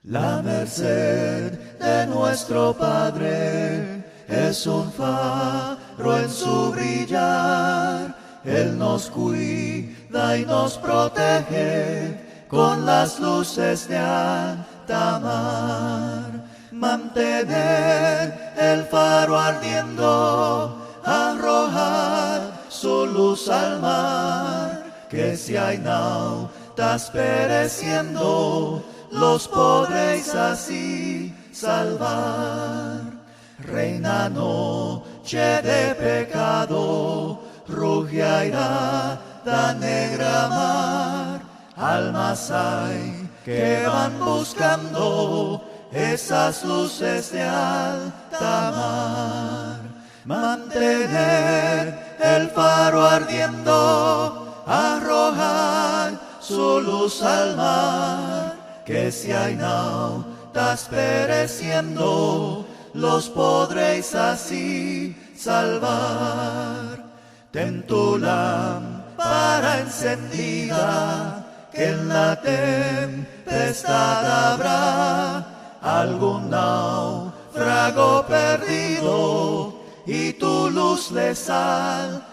La merced de nuestro Padre es un faro en su brillar. Él nos cuida y nos protege con las luces de alta mar. Mantener el faro ardiendo, arrojar su luz al mar, que si hay nautas pereciendo, los podréis así salvar. Reina noche de pecado, ruge airada negra mar, almas hay que van buscando esas luces de alta mar. Mantener el faro ardiendo, arrojar su luz al mar, que si hay nautas pereciendo, los podréis así salvar. Ten tu lámpara encendida, que en la tempestad habrá algún náufrago perdido, y tu luz le salvará.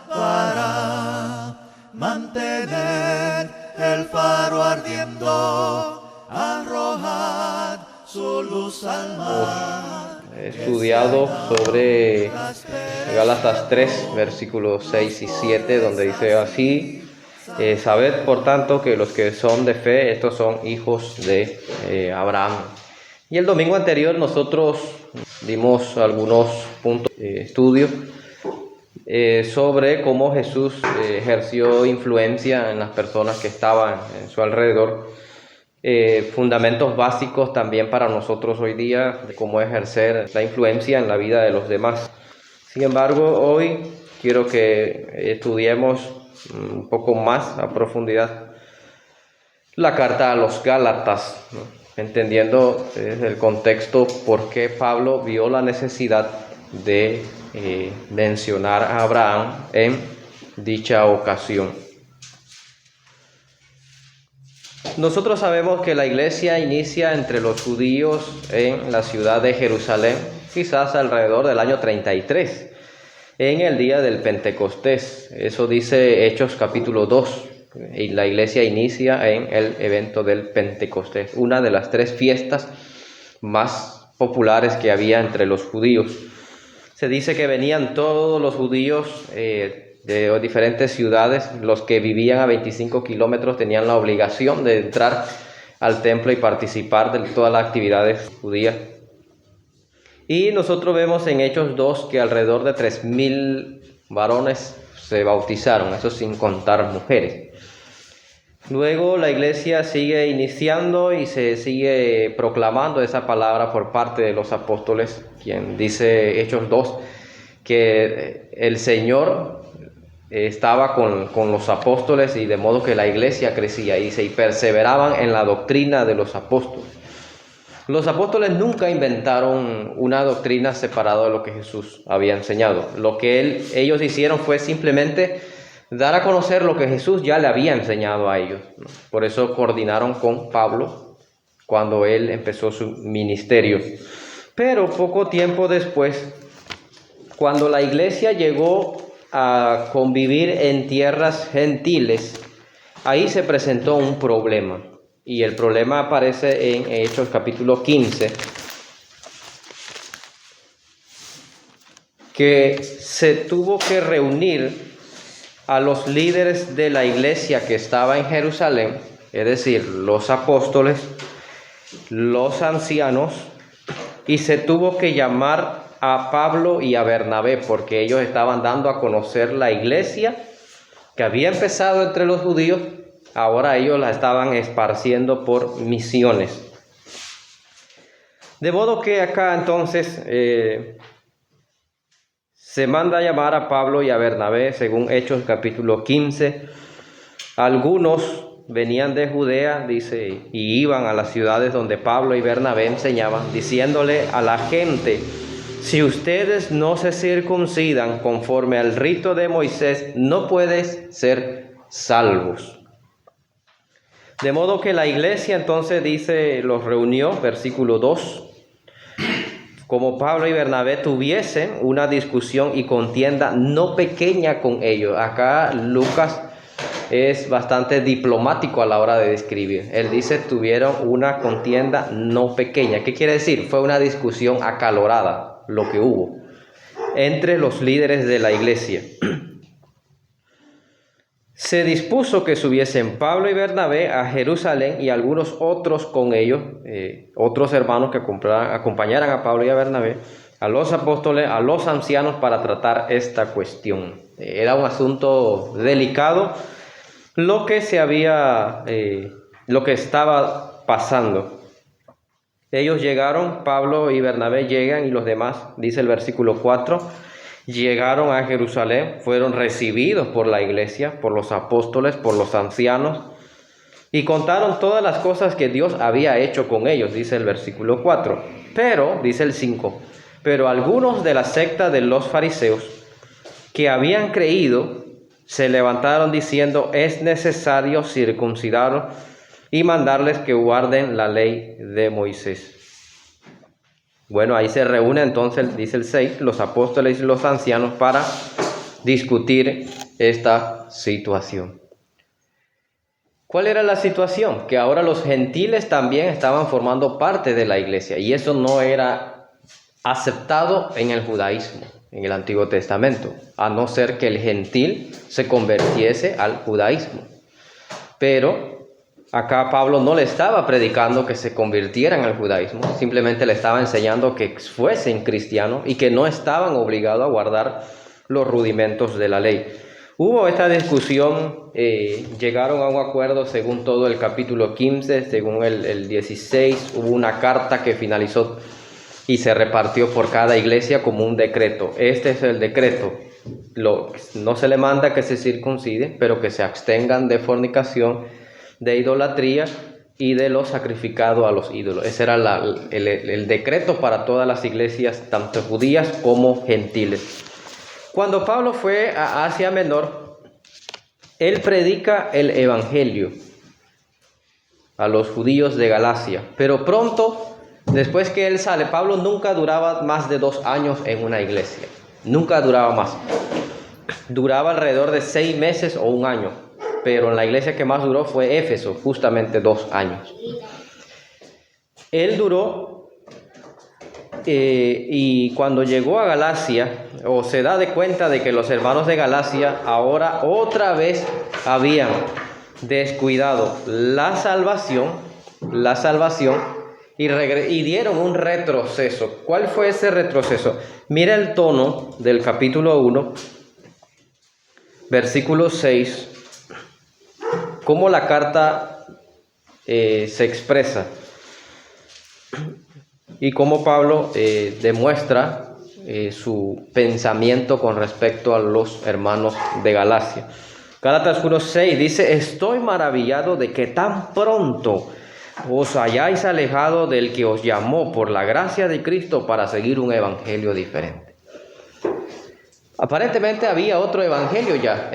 Mantener el faro ardiendo, arrojad su luz al mar. He estudiado sobre Gálatas 3, versículos 6 y 7, donde dice así: sabed por tanto que los que son de fe, estos son hijos de Abraham. Y el domingo anterior nosotros dimos algunos puntos de estudio sobre cómo Jesús ejerció influencia en las personas que estaban en su alrededor. Fundamentos básicos también para nosotros hoy día de cómo ejercer la influencia en la vida de los demás. Sin embargo, hoy quiero que estudiemos un poco más a profundidad la carta a los Gálatas, ¿no? Entendiendo desde el contexto por qué Pablo vio la necesidad de mencionar a Abraham en dicha ocasión. Nosotros sabemos que la iglesia inicia entre los judíos en la ciudad de Jerusalén, quizás alrededor del año 33, en el día del Pentecostés. Eso dice Hechos capítulo 2. Y la iglesia inicia en el evento del Pentecostés, una de las 3 fiestas más populares que había entre los judíos. Se dice que venían todos los judíos de diferentes ciudades. Los que vivían a 25 kilómetros tenían la obligación de entrar al templo y participar de todas las actividades judías. Y nosotros vemos en Hechos 2 que alrededor de 3,000 varones se bautizaron, eso sin contar mujeres. Luego la iglesia sigue iniciando y se sigue proclamando esa palabra por parte de los apóstoles, quien dice Hechos 2 que el Señor estaba con los apóstoles, y de modo que la iglesia crecía, y perseveraban en la doctrina de los apóstoles. Los apóstoles nunca inventaron una doctrina separada de lo que Jesús había enseñado. Lo que ellos hicieron fue simplemente dar a conocer lo que Jesús ya le había enseñado a ellos, ¿no? Por eso coordinaron con Pablo cuando él empezó su ministerio. Pero poco tiempo después, cuando la iglesia llegó a convivir en tierras gentiles, ahí se presentó un problema. Y el problema aparece en Hechos capítulo 15, que se tuvo que reunir a los líderes de la iglesia que estaba en Jerusalén, es decir, los apóstoles, los ancianos, y se tuvo que llamar a Pablo y a Bernabé, porque ellos estaban dando a conocer la iglesia que había empezado entre los judíos. Ahora ellos la estaban esparciendo por misiones. De modo que acá entonces se manda a llamar a Pablo y a Bernabé, según Hechos capítulo 15. Algunos venían de Judea, dice, y iban a las ciudades donde Pablo y Bernabé enseñaban, diciéndole a la gente: si ustedes no se circuncidan conforme al rito de Moisés, no pueden ser salvos. De modo que la iglesia entonces dice, los reunió, versículo 2, como Pablo y Bernabé tuviesen una discusión y contienda no pequeña con ellos. Acá Lucas es bastante diplomático a la hora de describir. Él dice, tuvieron una contienda no pequeña. ¿Qué quiere decir? Fue una discusión acalorada, lo que hubo entre los líderes de la iglesia. Se dispuso que subiesen Pablo y Bernabé a Jerusalén y algunos otros con ellos, otros hermanos que acompañaran a Pablo y a Bernabé, a los apóstoles, a los ancianos, para tratar esta cuestión. Era un asunto delicado lo que estaba pasando. Ellos llegaron, Pablo y Bernabé llegan, y los demás, dice el versículo 4, llegaron a Jerusalén, fueron recibidos por la iglesia, por los apóstoles, por los ancianos, y contaron todas las cosas que Dios había hecho con ellos, dice el versículo 4. Pero, dice el 5, pero algunos de la secta de los fariseos que habían creído se levantaron diciendo, es necesario circuncidarlos y mandarles que guarden la ley de Moisés. Bueno, ahí se reúnen entonces, dice el 6, los apóstoles y los ancianos para discutir esta situación. ¿Cuál era la situación? Que ahora los gentiles también estaban formando parte de la iglesia, y eso no era aceptado en el judaísmo, en el Antiguo Testamento, a no ser que el gentil se convirtiese al judaísmo. Pero acá Pablo no le estaba predicando que se convirtieran al judaísmo, simplemente le estaba enseñando que fuesen cristianos y que no estaban obligados a guardar los rudimentos de la ley. Hubo esta discusión, llegaron a un acuerdo según todo el capítulo 15, según el 16, hubo una carta que finalizó y se repartió por cada iglesia como un decreto. Este es el decreto. No se le manda que se circuncide, pero que se abstengan de fornicación, de idolatría y de lo sacrificado a los ídolos. Ese era el decreto para todas las iglesias, tanto judías como gentiles. Cuando Pablo fue a Asia Menor, él predica el evangelio a los judíos de Galacia, pero pronto, después que él sale, Pablo nunca duraba más de 2 años en una iglesia, nunca duraba más, duraba alrededor de 6 meses o 1 año, pero en la iglesia que más duró fue Éfeso, justamente 2 años. Él duró, y cuando llegó a Galacia, o se da de cuenta de que los hermanos de Galacia ahora otra vez habían descuidado la salvación, y dieron un retroceso. ¿Cuál fue ese retroceso? Mira el tono del capítulo 1, versículo 6, cómo la carta se expresa y cómo Pablo demuestra su pensamiento con respecto a los hermanos de Galacia. Gálatas 1:6 dice, estoy maravillado de que tan pronto os hayáis alejado del que os llamó por la gracia de Cristo para seguir un evangelio diferente. Aparentemente había otro evangelio ya.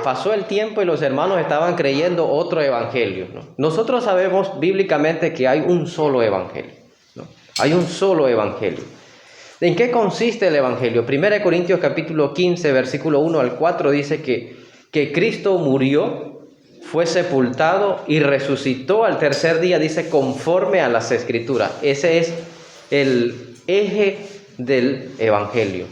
Pasó el tiempo y los hermanos estaban creyendo otro evangelio, ¿no? Nosotros sabemos bíblicamente que hay un solo evangelio, ¿no? Hay un solo evangelio. ¿En qué consiste el evangelio? 1 Corintios capítulo 15, versículo 1 al 4 dice que Cristo murió, fue sepultado y resucitó al tercer día, dice, conforme a las Escrituras. Ese es el eje del evangelio.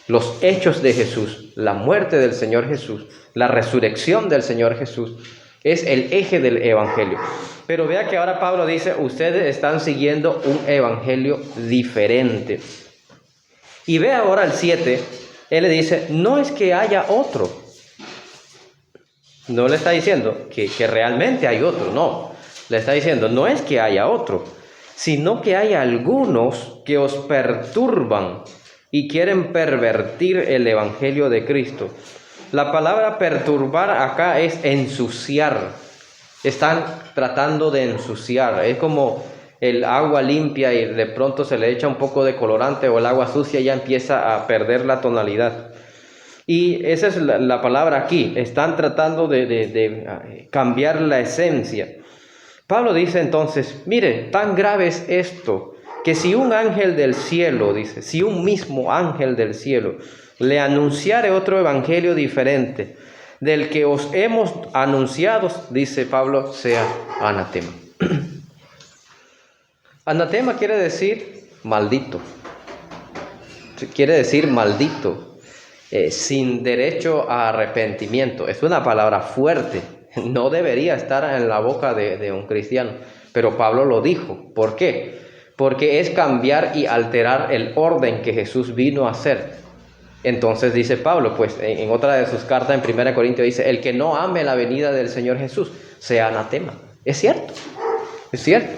Los hechos de Jesús, la muerte del Señor Jesús, la resurrección del Señor Jesús, es el eje del evangelio. Pero vea que ahora Pablo dice, ustedes están siguiendo un evangelio diferente. Y ve ahora el 7, él le dice, no es que haya otro. No le está diciendo que realmente hay otro, no. Le está diciendo, no es que haya otro, sino que hay algunos que os perturban y quieren pervertir el evangelio de Cristo. La palabra perturbar acá es ensuciar. Están tratando de ensuciar. Es como el agua limpia y de pronto se le echa un poco de colorante, o el agua sucia ya empieza a perder la tonalidad. Y esa es la palabra aquí. Están tratando de cambiar la esencia. Pablo dice entonces, mire, tan grave es esto, que si un ángel del cielo, dice, si un mismo ángel del cielo le anunciare otro evangelio diferente del que os hemos anunciado, dice Pablo, sea anatema. Anatema quiere decir maldito. Quiere decir maldito, sin derecho a arrepentimiento. Es una palabra fuerte, no debería estar en la boca de un cristiano, pero Pablo lo dijo. ¿Por qué? Porque es cambiar y alterar el orden que Jesús vino a hacer. Entonces dice Pablo, pues en otra de sus cartas en 1 Corintios dice, el que no ame la venida del Señor Jesús, sea anatema. Es cierto, es cierto.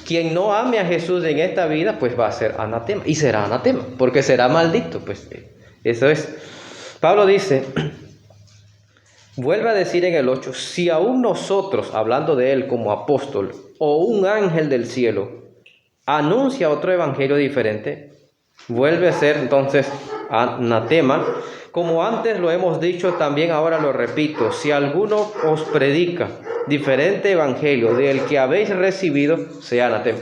Quien no ame a Jesús en esta vida, pues va a ser anatema, y será anatema, porque será maldito, pues eso es. Pablo dice, vuelve a decir en el 8, si aún nosotros, hablando de él como apóstol, o un ángel del cielo, anuncia otro evangelio diferente, vuelve a ser entonces anatema. Como antes lo hemos dicho, también ahora lo repito, si alguno os predica diferente evangelio del que habéis recibido, sea anatema.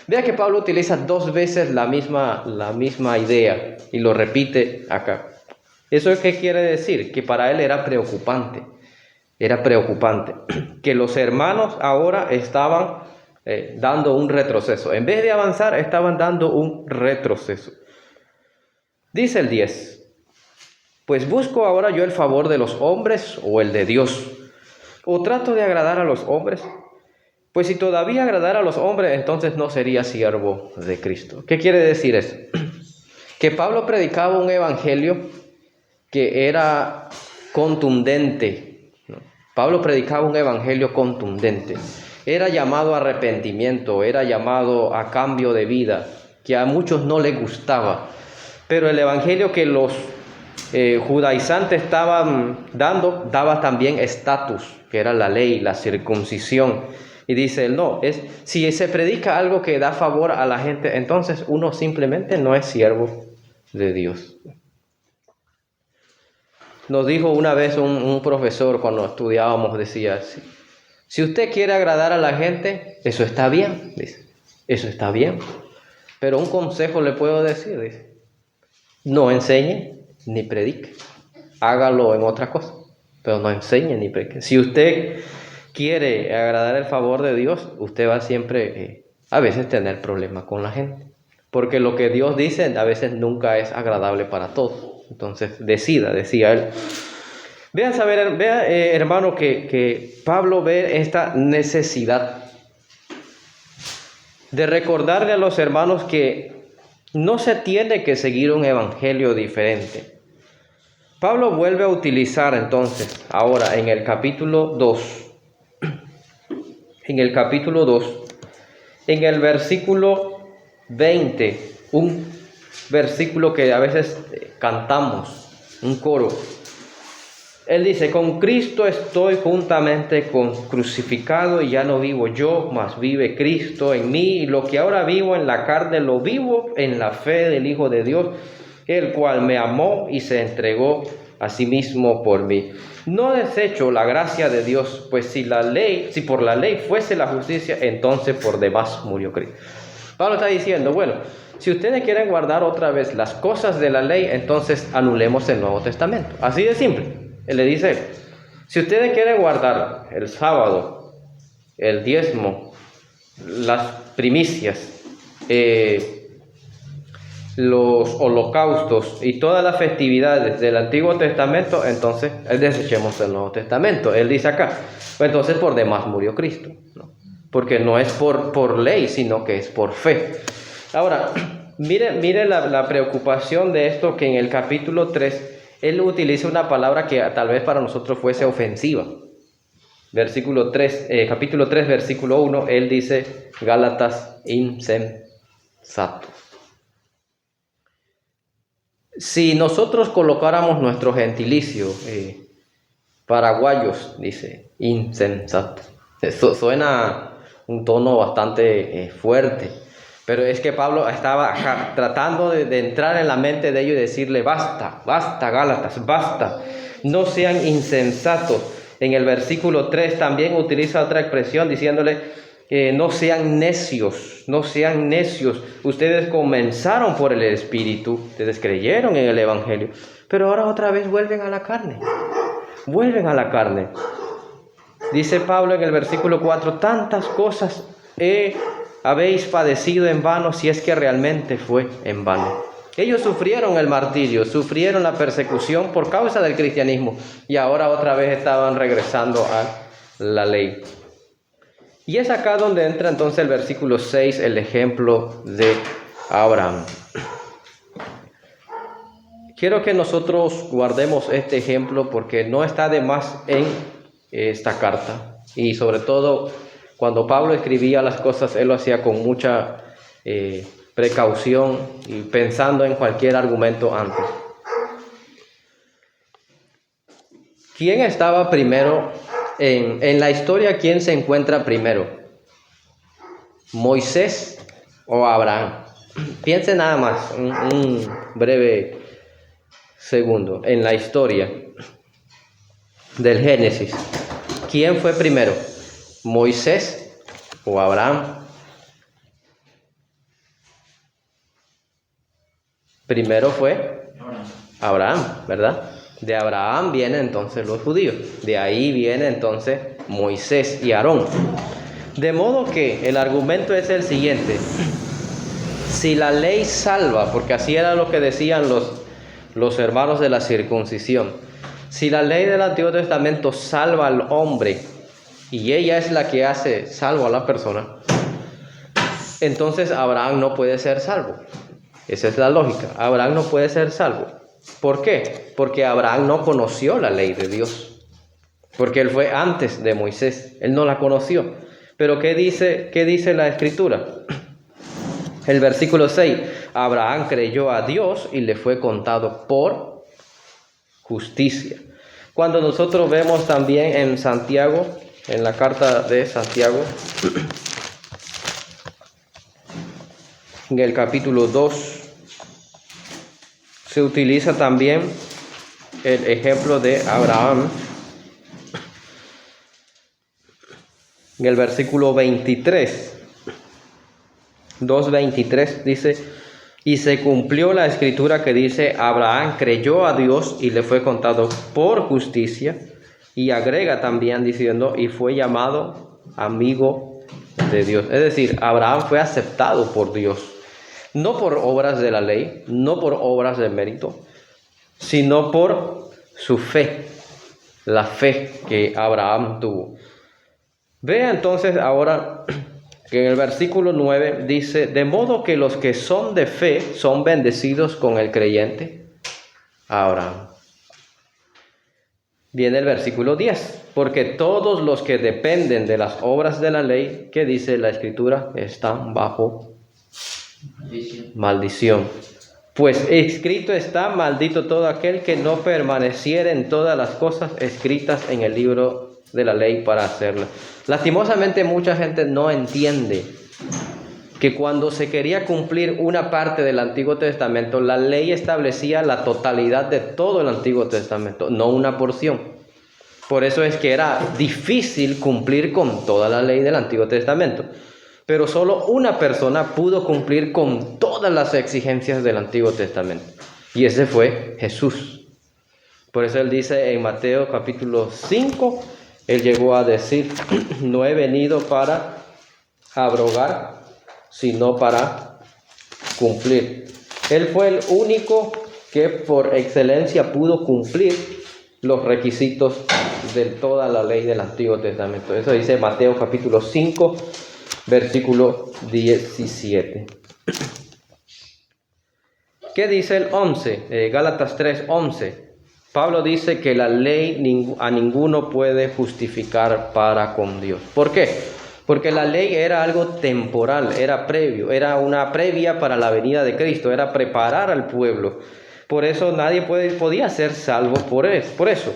Vea que Pablo utiliza 2 veces la misma idea y lo repite acá. ¿Eso qué quiere decir? Que para él era preocupante que los hermanos ahora estaban dando un retroceso. En vez de avanzar, estaban dando un retroceso. Dice el 10, pues busco ahora yo el favor de los hombres o el de Dios, o trato de agradar a los hombres. Pues si todavía agradara a los hombres, entonces no sería siervo de Cristo. ¿Qué quiere decir eso? Que Pablo predicaba un evangelio que era contundente, ¿no? Pablo predicaba un evangelio contundente. Era llamado a arrepentimiento, era llamado a cambio de vida, que a muchos no les gustaba. Pero el evangelio que los judaizantes estaban dando, daba también estatus, que era la ley, la circuncisión. Y dice él, no, si se predica algo que da favor a la gente, entonces uno simplemente no es siervo de Dios. Nos dijo una vez un profesor cuando estudiábamos, decía, si usted quiere agradar a la gente, eso está bien, dice, eso está bien. Pero un consejo le puedo decir, dice, no enseñe ni predique, hágalo en otra cosa, pero no enseñe ni predique. Si usted quiere agradar el favor de Dios, usted va siempre a veces tener problemas con la gente, porque lo que Dios dice a veces nunca es agradable para todos. Entonces decía él. Vea hermano, que Pablo ve esta necesidad de recordarle a los hermanos que no se tiene que seguir un evangelio diferente. Pablo vuelve a utilizar entonces, ahora en el capítulo 2, en el versículo 20, un versículo que a veces cantamos, un coro. Él dice, con Cristo estoy juntamente crucificado y ya no vivo yo, mas vive Cristo en mí. Y lo que ahora vivo en la carne lo vivo en la fe del Hijo de Dios, el cual me amó y se entregó a sí mismo por mí. No desecho la gracia de Dios, pues si por la ley fuese la justicia, entonces por demás murió Cristo. Pablo está diciendo, bueno, si ustedes quieren guardar otra vez las cosas de la ley, entonces anulemos el Nuevo Testamento. Así de simple. Él le dice, si ustedes quieren guardar el sábado, el diezmo, las primicias, los holocaustos y todas las festividades del Antiguo Testamento, entonces desechemos el Nuevo Testamento. Él dice acá, pues entonces por demás murió Cristo, ¿no? Porque no es por ley, sino que es por fe. Ahora, mire la preocupación de esto, que en el capítulo 3, él utiliza una palabra que tal vez para nosotros fuese ofensiva. Capítulo 3, versículo 1, él dice, Gálatas insensatos. Si nosotros colocáramos nuestro gentilicio, paraguayos, dice, insensato. Eso suena un tono bastante fuerte, Pero es que Pablo estaba tratando de entrar en la mente de ellos y decirle, basta, basta Gálatas, basta, no sean insensatos. En el versículo 3 también utiliza otra expresión diciéndole, no sean necios, no sean necios. Ustedes comenzaron por el Espíritu, ustedes creyeron en el Evangelio, pero ahora otra vez vuelven a la carne, vuelven a la carne. Dice Pablo en el versículo 4, tantas cosas habéis padecido en vano, si es que realmente fue en vano. Ellos sufrieron el martirio, sufrieron la persecución por causa del cristianismo y ahora otra vez estaban regresando a la ley. Y es acá donde entra entonces el versículo 6, el ejemplo de Abraham. Quiero que nosotros guardemos este ejemplo porque no está de más en esta carta. Y sobre todo cuando Pablo escribía las cosas, él lo hacía con mucha precaución y pensando en cualquier argumento antes. ¿Quién estaba primero en la historia? ¿Quién se encuentra primero? ¿Moisés o Abraham? Piense nada más, un breve segundo, en la historia del Génesis. ¿Quién fue primero? ¿Moisés o Abraham? Primero fue Abraham, ¿verdad? De Abraham vienen entonces los judíos. De ahí viene entonces Moisés y Aarón. De modo que el argumento es el siguiente. Si la ley salva, porque así era lo que decían los hermanos de la circuncisión. Si la ley del Antiguo Testamento salva al hombre y ella es la que hace salvo a la persona, entonces Abraham no puede ser salvo. Esa es la lógica. Abraham no puede ser salvo. ¿Por qué? Porque Abraham no conoció la ley de Dios. Porque él fue antes de Moisés. Él no la conoció. Pero ¿qué dice la Escritura? El versículo 6. Abraham creyó a Dios y le fue contado por justicia. Cuando nosotros vemos también en Santiago, en la carta de Santiago, en el capítulo 2, se utiliza también el ejemplo de Abraham. En el versículo 23, 2:23 dice, y se cumplió la escritura que dice, Abraham creyó a Dios y le fue contado por justicia, y agrega también diciendo, y fue llamado amigo de Dios. Es decir, Abraham fue aceptado por Dios. No por obras de la ley, no por obras de mérito, sino por su fe, la fe que Abraham tuvo. Vea entonces ahora que en el versículo 9 dice, de modo que los que son de fe son bendecidos con el creyente Abraham. Viene el versículo 10, porque todos los que dependen de las obras de la ley, que dice la Escritura, están bajo maldición. Pues escrito está, maldito todo aquel que no permaneciera en todas las cosas escritas en el libro de la ley para hacerlas. Lastimosamente mucha gente no entiende que cuando se quería cumplir una parte del Antiguo Testamento, la ley establecía la totalidad de todo el Antiguo Testamento, no una porción. Por eso es que era difícil cumplir con toda la ley del Antiguo Testamento. Pero solo una persona pudo cumplir con todas las exigencias del Antiguo Testamento. Y ese fue Jesús. Por eso él dice en Mateo capítulo 5, él llegó a decir, no he venido para abrogar, sino para cumplir. Él fue el único que por excelencia pudo cumplir los requisitos de toda la ley del Antiguo Testamento. Eso dice Mateo capítulo 5, versículo 17. ¿Qué dice el 11? Gálatas 3:11. Pablo dice que la ley a ninguno puede justificar para con Dios. ¿Por qué? Porque la ley era algo temporal, era previo, era una previa para la venida de Cristo, era preparar al pueblo. Por eso nadie podía ser salvo por eso.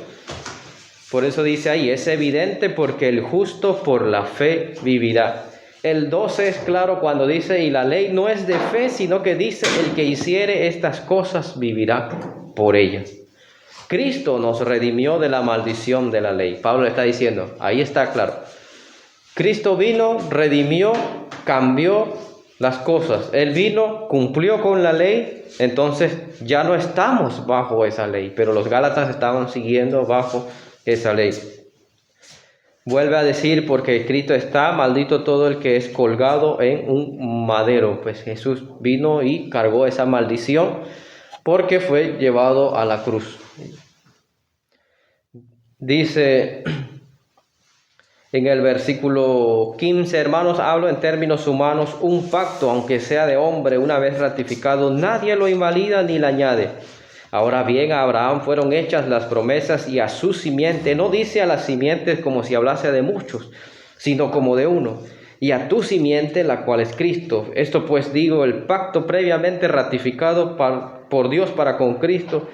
Por eso dice ahí, es evidente porque el justo por la fe vivirá. El 12 es claro cuando dice, y la ley no es de fe, sino que dice, el que hiciere estas cosas vivirá por ellas. Cristo nos redimió de la maldición de la ley. Pablo le está diciendo, ahí está claro. Cristo vino, redimió, cambió las cosas. Él vino, cumplió con la ley, entonces ya no estamos bajo esa ley, pero los Gálatas estaban siguiendo bajo esa ley. Vuelve a decir, porque escrito está, maldito todo el que es colgado en un madero. Pues Jesús vino y cargó esa maldición porque fue llevado a la cruz. Dice en el versículo 15, hermanos, hablo en términos humanos, un pacto, aunque sea de hombre, una vez ratificado, nadie lo invalida ni le añade. Ahora bien, a Abraham fueron hechas las promesas y a su simiente, no dice a las simientes como si hablase de muchos, sino como de uno, y a tu simiente, la cual es Cristo. Esto pues digo, el pacto previamente ratificado por Dios para con Cristo,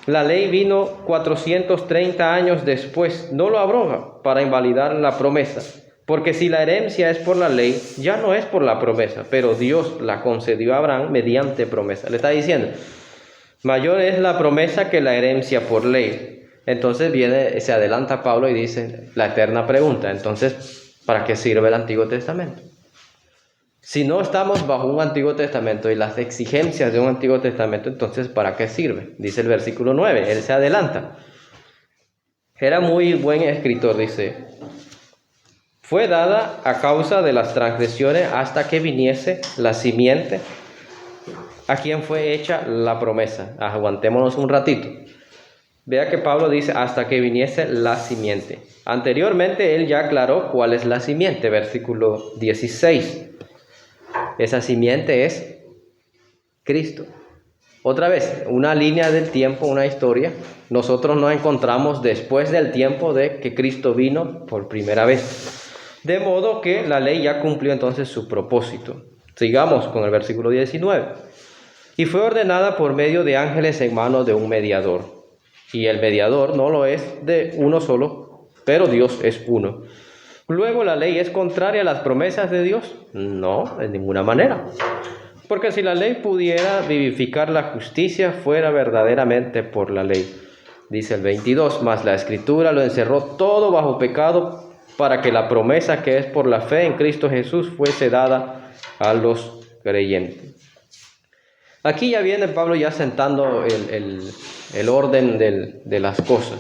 la ley vino 430 años después, no lo abroga para invalidar la promesa, porque si la herencia es por la ley, ya no es por la promesa, pero Dios la concedió a Abraham mediante promesa. Le está diciendo, mayor es la promesa que la herencia por ley. Entonces se adelanta Pablo y dice la eterna pregunta, entonces, ¿para qué sirve el Antiguo Testamento? Si no estamos bajo un Antiguo Testamento y las exigencias de un Antiguo Testamento, entonces ¿para qué sirve? Dice el versículo 9, él se adelanta. Era muy buen escritor, dice, fue dada a causa de las transgresiones hasta que viniese la simiente, a quien fue hecha la promesa. Aguantémonos un ratito. Vea que Pablo dice hasta que viniese la simiente. Anteriormente él ya aclaró cuál es la simiente, versículo 16. Esa simiente es Cristo. Otra vez, una línea del tiempo, una historia. Nosotros nos encontramos después del tiempo de que Cristo vino por primera vez. De modo que la ley ya cumplió entonces su propósito. Sigamos con el versículo 19. Y fue ordenada por medio de ángeles en manos de un mediador. Y el mediador no lo es de uno solo, pero Dios es uno. Luego, ¿la ley es contraria a las promesas de Dios? No, de ninguna manera. Porque si la ley pudiera vivificar la justicia, fuera verdaderamente por la ley. Dice el 22, mas la Escritura lo encerró todo bajo pecado, para que la promesa que es por la fe en Cristo Jesús fuese dada a los creyentes. Aquí ya viene Pablo ya sentando el orden de las cosas.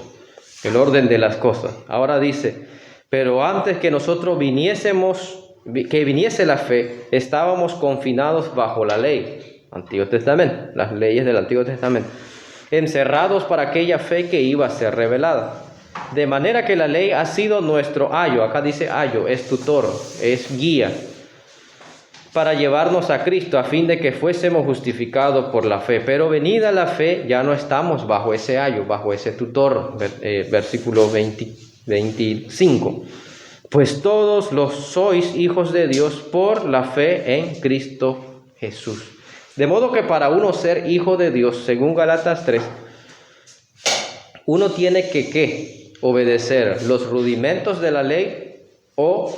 El orden de las cosas. Ahora dice, pero antes que nosotros viniese la fe, estábamos confinados bajo la ley, Antiguo Testamento, las leyes del Antiguo Testamento, encerrados para aquella fe que iba a ser revelada. De manera que la ley ha sido nuestro ayo, acá dice ayo, es tutor, es guía, para llevarnos a Cristo, a fin de que fuésemos justificados por la fe. Pero venida la fe, ya no estamos bajo ese ayo, bajo ese tutor, versículo 25. Pues todos los sois hijos de Dios por la fe en Cristo Jesús. De modo que para uno ser hijo de Dios, según Gálatas 3, uno tiene que ¿qué? Obedecer los rudimentos de la ley o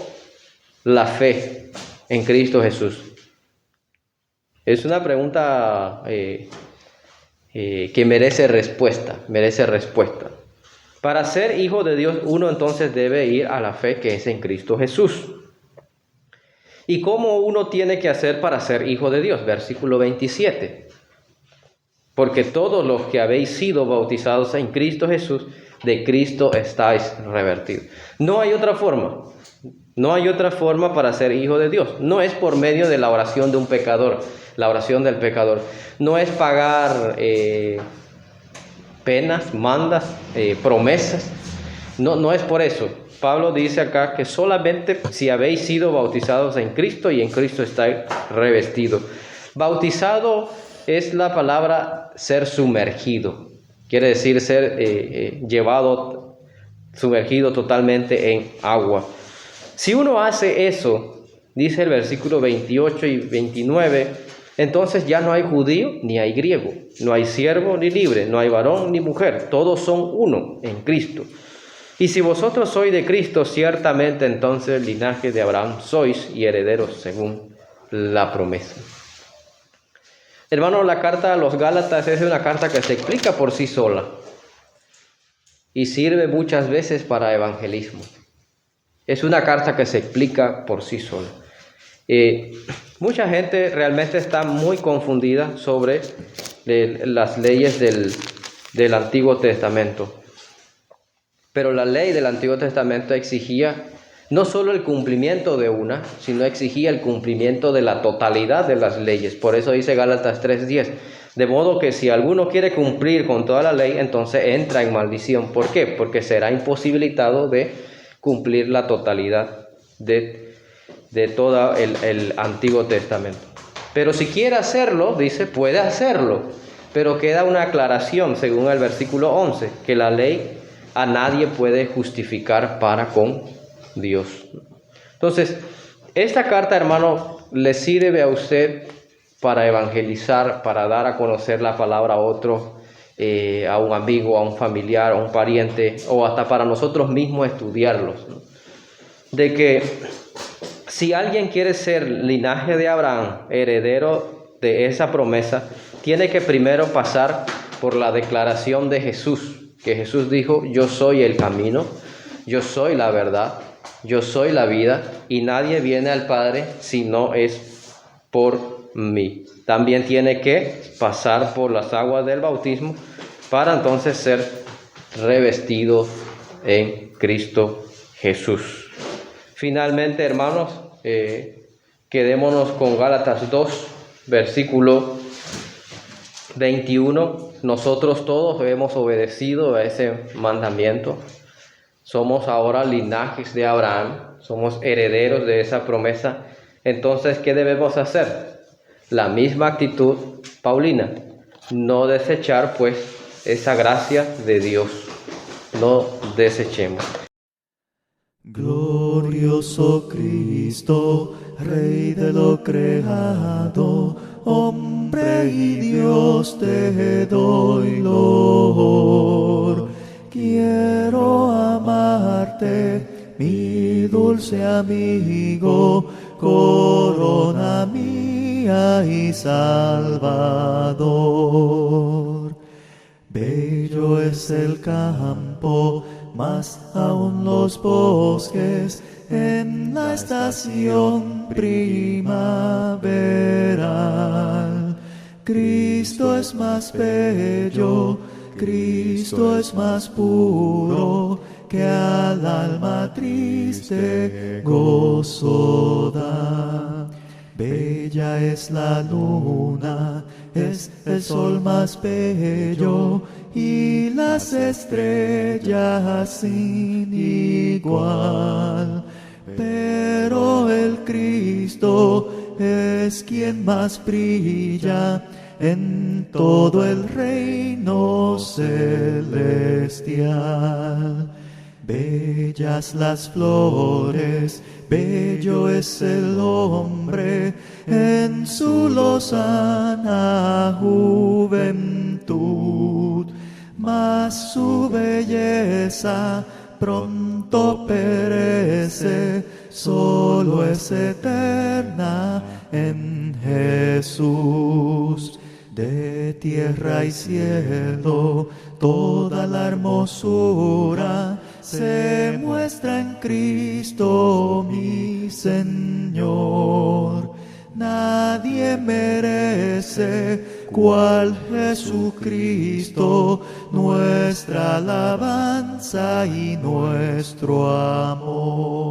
la fe en Cristo Jesús. Es una pregunta que merece respuesta. Para ser hijo de Dios, uno entonces debe ir a la fe que es en Cristo Jesús. ¿Y cómo uno tiene que hacer para ser hijo de Dios? Versículo 27. Porque todos los que habéis sido bautizados en Cristo Jesús, de Cristo estáis revestidos. No hay otra forma. No hay otra forma para ser hijo de Dios. No es por medio de la oración de un pecador, la oración del pecador. No es pagar penas, mandas, promesas. No es por eso. Pablo dice acá que solamente si habéis sido bautizados en Cristo y en Cristo estáis revestidos. Bautizado es la palabra ser sumergido. Quiere decir ser sumergido totalmente en agua. Si uno hace eso, dice el versículo 28 y 29, entonces ya no hay judío ni hay griego, no hay siervo ni libre, no hay varón ni mujer, todos son uno en Cristo. Y si vosotros sois de Cristo, ciertamente entonces linaje de Abraham sois y herederos según la promesa. Hermanos, la carta a los Gálatas es una carta que se explica por sí sola y sirve muchas veces para evangelismo. Es una carta que se explica por sí sola. Mucha gente realmente está muy confundida sobre las leyes del Antiguo Testamento. Pero la ley del Antiguo Testamento exigía no solo el cumplimiento de una, sino exigía el cumplimiento de la totalidad de las leyes. Por eso dice Gálatas 3:10. De modo que si alguno quiere cumplir con toda la ley, entonces entra en maldición. ¿Por qué? Porque será imposibilitado de cumplir la totalidad de todo el Antiguo Testamento. Pero si quiere hacerlo, dice, puede hacerlo. Pero queda una aclaración según el versículo 11, que la ley a nadie puede justificar para con Dios. Entonces, esta carta, hermano, le sirve a usted para evangelizar, para dar a conocer la palabra a otro, a un amigo, a un familiar, a un pariente, o hasta para nosotros mismos estudiarlos, ¿no? De que si alguien quiere ser linaje de Abraham, heredero de esa promesa, tiene que primero pasar por la declaración de Jesús, que Jesús dijo, yo soy el camino, yo soy la verdad, yo soy la vida, y nadie viene al Padre si no es por mí. También tiene que pasar por las aguas del bautismo para entonces ser revestido en Cristo Jesús. Finalmente, hermanos, quedémonos con Gálatas 2, versículo 21. Nosotros todos hemos obedecido a ese mandamiento. Somos ahora linajes de Abraham, somos herederos de esa promesa. Entonces, ¿qué debemos hacer? La misma actitud paulina, no desechar pues esa gracia de Dios, no desechemos. Glorioso Cristo, Rey de lo creado, hombre y Dios te doy loor. Quiero amarte, mi dulce amigo, corona mía y Salvador. Bello es el campo, más aún los bosques, en la estación primaveral. Cristo es más bello, Cristo es más puro, que al alma triste gozo da. Bella es la luna, es el sol más bello, y las estrellas sin igual. Pero el Cristo es quien más brilla en todo el reino celestial. Bellas las flores, bello es el hombre en su lozana juventud, mas su belleza pronto perece, solo es eterna en Jesús. De tierra y cielo toda la hermosura se muestra en Cristo mi Señor. Nadie merece cual Jesucristo nuestra alabanza y nuestro amor.